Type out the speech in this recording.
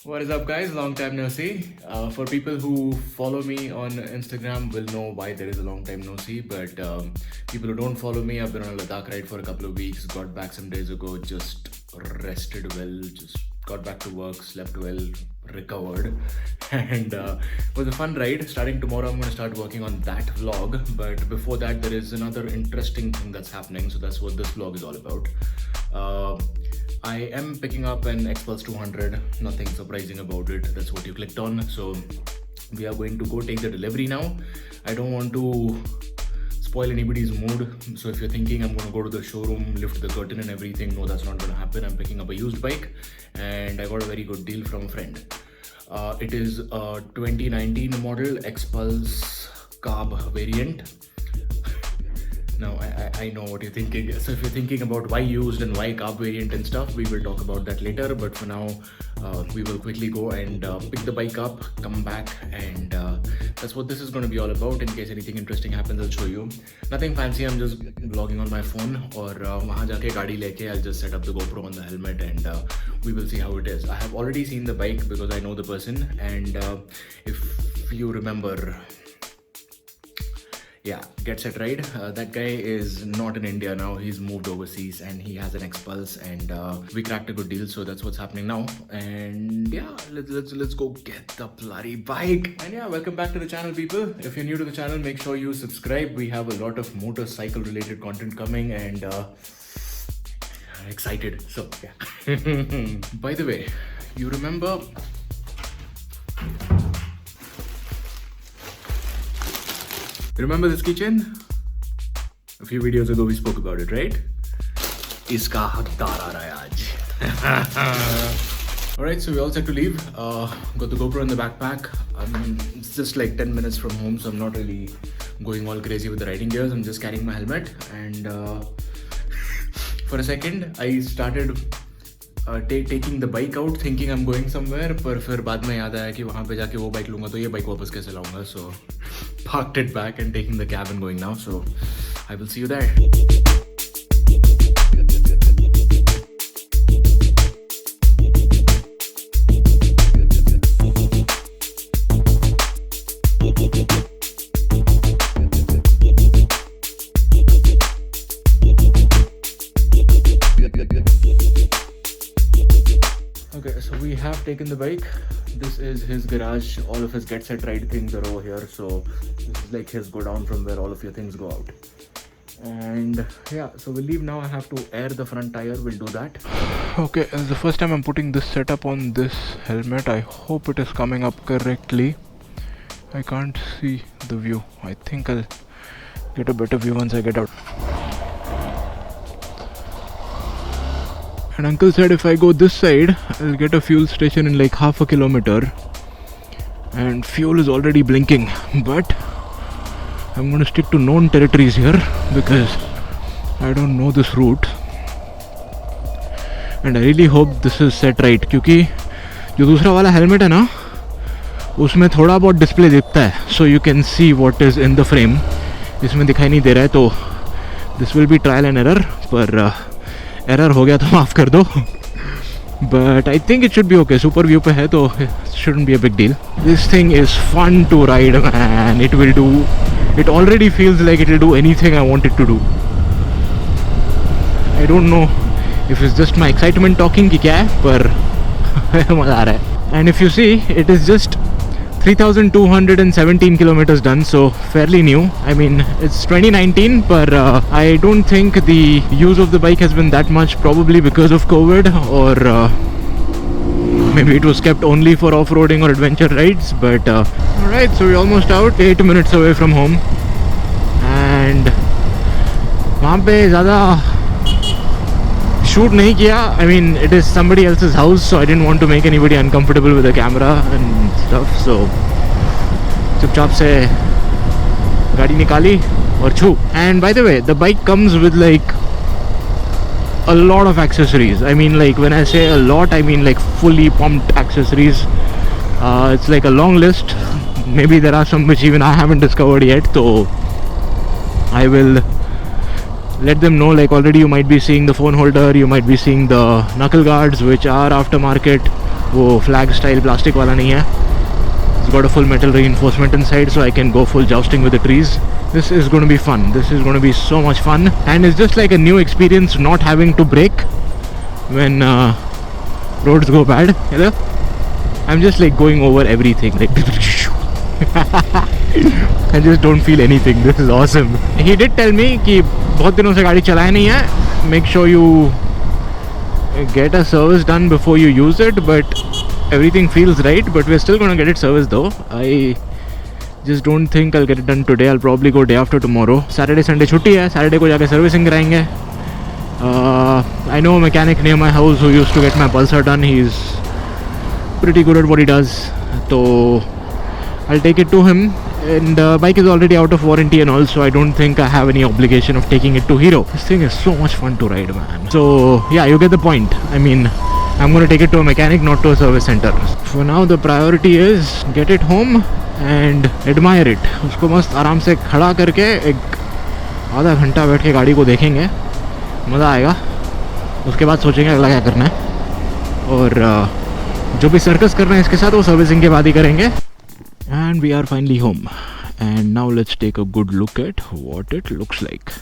What is up, guys? Long time no see. For people who follow me on Instagram, will know why there is a long time no see. But people who don't follow me, I've been on a Ladakh ride for a couple of weeks. Got back some days ago. Just rested well. Just got back to work. Slept well. Recovered. And it was a fun ride. Starting tomorrow, I'm going to start working on that vlog. But before that, there is another interesting thing that's happening. So that's what this vlog is all about. I am picking up an Xpulse 200, nothing surprising about it, that's what you clicked on. So we are going to go take the delivery now. I don't want to spoil anybody's mood, so if you're thinking I'm going to go to the showroom, lift the curtain and everything, no, that's not going to happen. I'm picking up a used bike and I got a very good deal from a friend. It is a 2019 model Xpulse carb variant. Now, I know what you're thinking. So if you're thinking about why used and why carb variant and stuff, we will talk about that later. But for now, we will quickly go and pick the bike up, come back, and that's what this is going to be all about. In case anything interesting happens, I'll show you. Nothing fancy, I'm just vlogging on my phone. Or wahan jaake gaadi leke, I'll just set up the GoPro on the helmet and we will see how it is. I have already seen the bike because I know the person. And if you remember... Yeah, Get Set Ride. That guy is not in India now. He's moved overseas and he has an Xpulse and we cracked a good deal. So that's what's happening now. And yeah, let's go get the bloody bike. And yeah, welcome back to the channel, people. If you're new to the channel, make sure you subscribe. We have a lot of motorcycle related content coming and excited. So yeah. By the way, you remember... Remember this keychain? A few videos ago we spoke about it, right? Iska hakdar aa raha hai aaj. Alright, so we all set to leave. Got the GoPro in the backpack. It's just like 10 minutes from home, so I'm not really going all crazy with the riding gears. I'm just carrying my helmet. And for a second, I started taking the bike out, thinking I'm going somewhere. पर फिर बाद में याद आया कि वहाँ पे जाके वो बाइक लूँगा तो ये बाइक वापस कैसे लाऊँगा. So parked it back and taking the cab and going now. So I will see you there. Okay, so we have taken the bike. This is his garage. All of his Get Set Ride things are over here. So this is like his go down from where all of your things go out. And yeah, so we'll leave now. I have to air the front tire. We'll do that. Okay, it's the first time I'm putting this setup on this helmet. I hope it is coming up correctly. I can't see the view. I think I'll get a better view once I get out. And uncle said if I go this side, I'll get a fuel station in like half a kilometer. And fuel is already blinking. But I'm going to stick to known territories here because I don't know this route. And I really hope this is set right. क्योंकि जो दूसरा वाला helmet है ना, उसमें थोड़ा बहुत display दिखता है. So you can see what is in the frame. इसमें दिखाई नहीं दे रहा है तो this will be trial and error. पर एरर हो गया तो माफ़ कर दो. But I think it should be okay. Super view पे है तो it shouldn't be a big deal. This thing is fun to ride, man. It will do. It already feels like it will do anything I want it to do. I don't know if it's just my excitement talking कि क्या है, पर मज़ा आ रहा है. And if you see, it is just 3,217 kilometers done, so fairly new. I mean, it's 2019, but I don't think the use of the bike has been that much, probably because of COVID, or maybe it was kept only for off-roading or adventure rides. But alright, so we're almost out, 8 minutes away from home. And वहाँ पे ज़्यादा shoot नहीं किया. I mean, it is somebody else's house, so I didn't want to make anybody uncomfortable with the camera and stuff. So चुपचाप से गाड़ी निकाली और छू. And by the way, the bike comes with like a lot of accessories. I mean, like when I say a lot, I mean like fully pumped accessories. It's like a long list. Maybe there are some which even I haven't discovered yet, so I will let them know. Like already you might be seeing the phone holder, you might be seeing the knuckle guards, which are aftermarket. वो flag style plastic वाला नहीं है. It's got a full metal reinforcement inside, so I can go full jousting with the trees. This is going to be fun. This is going to be so much fun, and it's just like a new experience not having to brake when roads go bad. Hello? I'm just like going over everything, like I just don't feel anything. This is awesome. He did tell me कि बहुत दिनों से गाड़ी चलाया नहीं है. Make sure you get a service done before you use it, but everything feels right. But we're still gonna get it serviced though. I just don't think I'll get it done today. I'll probably go day after tomorrow. Saturday Sunday छुट्टी है. Saturday को जाके servicing कराएंगे. I know a mechanic near my house who used to get my Pulsar done. He's pretty good at what he does. So I'll take it to him. And bike is already out of warranty and all, so I don't think I have any obligation of taking it to Hero. This thing is so much fun to ride, man. So yeah, you get the point. I mean, I'm going to take it to a mechanic, not to a service center. For now, the priority is get it home and admire it. उसको मस्त आराम से खड़ा करके एक आधा घंटा बैठ के गाड़ी को देखेंगे, मज़ा आएगा. उसके बाद सोचेंगे अगला क्या करना है, और जो भी सर्कस कर रहे हैं इसके साथ वो सर्विसिंग के बाद ही करेंगे. And we are finally home. And now let's take a good look at what it looks like.